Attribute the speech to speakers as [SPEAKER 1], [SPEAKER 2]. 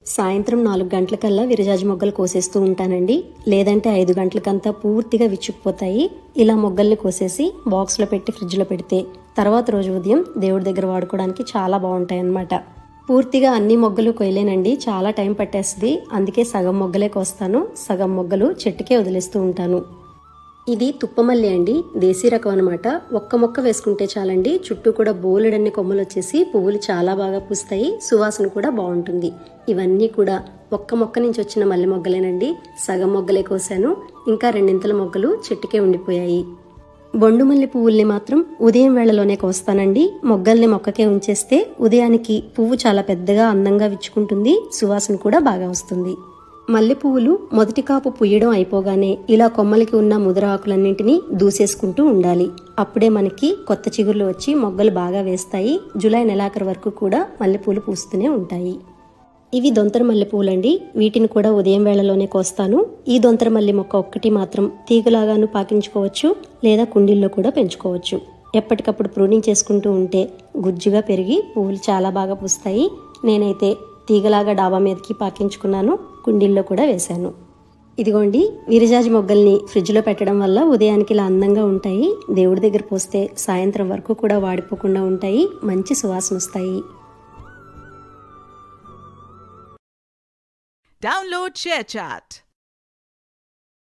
[SPEAKER 1] సాయంత్రం 4 గంటలకల్లా విరజాజి మొగ్గలు కోసేస్తూ ఉంటానండి. లేదంటే 5 గంటలకంతా పూర్తిగా విచ్చుకుపోతాయి. ఇలా మొగ్గల్ని కోసేసి బాక్స్లో పెట్టి ఫ్రిడ్జ్లో పెడితే తర్వాత రోజు ఉదయం దేవుడి దగ్గర వాడుకోవడానికి చాలా బాగుంటాయి అన్నమాట. పూర్తిగా అన్ని మొగ్గలు కొయ్యలేనండి, చాలా టైం పట్టేస్తుంది. అందుకే సగం మొగ్గలే కోస్తాను, సగం మొగ్గలు చెట్టుకే వదిలేస్తూ ఉంటాను. ఇది తుప్పమల్లి అండి, దేశీ రకం అనమాట. ఒక్క మొక్క వేసుకుంటే చాలండి, చుట్టూ కూడా బోలెడన్ని కొమ్మలు వచ్చేసి పువ్వులు చాలా బాగా పూస్తాయి, సువాసన కూడా బాగుంటుంది. ఇవన్నీ కూడా ఒక్క మొక్క నుంచి వచ్చిన మల్లె మొగ్గలేనండి. సగం మొగ్గలే కోసాను, ఇంకా రెండింతల మొగ్గలు చెట్టుకే ఉండిపోయాయి. బొండు మల్లి పువ్వుల్ని మాత్రం ఉదయం వేళలోనే కోస్తానండి. మొగ్గల్ని మొక్కకే ఉంచేస్తే ఉదయానికి పువ్వు చాలా పెద్దగా అందంగా విచ్చుకుంటుంది, సువాసన కూడా బాగా వస్తుంది. మల్లె పువ్వులు మొదటి కాపు పుయ్యడం అయిపోగానే ఇలా కొమ్మలకి ఉన్న ముదర ఆకులన్నింటినీ దూసేసుకుంటూ ఉండాలి. అప్పుడే మనకి కొత్త చిగుర్లు వచ్చి మొగ్గలు బాగా వేస్తాయి. జూలై నెలాఖరు వరకు కూడా మల్లెపూలు పూస్తూనే ఉంటాయి. ఇవి దొంతర మల్లెపూలండి, వీటిని కూడా ఉదయం వేళలోనే కోస్తాను. ఈ దొంతర మల్లి మొక్క ఒక్కటి మాత్రం తీగలాగాను పాకించుకోవచ్చు, లేదా కుండీల్లో కూడా పెంచుకోవచ్చు. ఎప్పటికప్పుడు ప్రూనింగ్ చేసుకుంటూ ఉంటే గుజ్జుగా పెరిగి పువ్వులు చాలా బాగా పూస్తాయి. నేనైతే తీగలాగా డాబా మీదకి పాకించుకున్నాను, కుండీల్లో కూడా వేశాను. ఇదిగోండి, విరజాజి మొగ్గల్ని ఫ్రిడ్జ్లో పెట్టడం వల్ల ఉదయానికి ఇలా అందంగా ఉంటాయి. దేవుడి దగ్గర పోస్తే సాయంత్రం వరకు కూడా వాడిపోకుండా ఉంటాయి, మంచి సువాసన వస్తాయి.
[SPEAKER 2] Download ShareChat.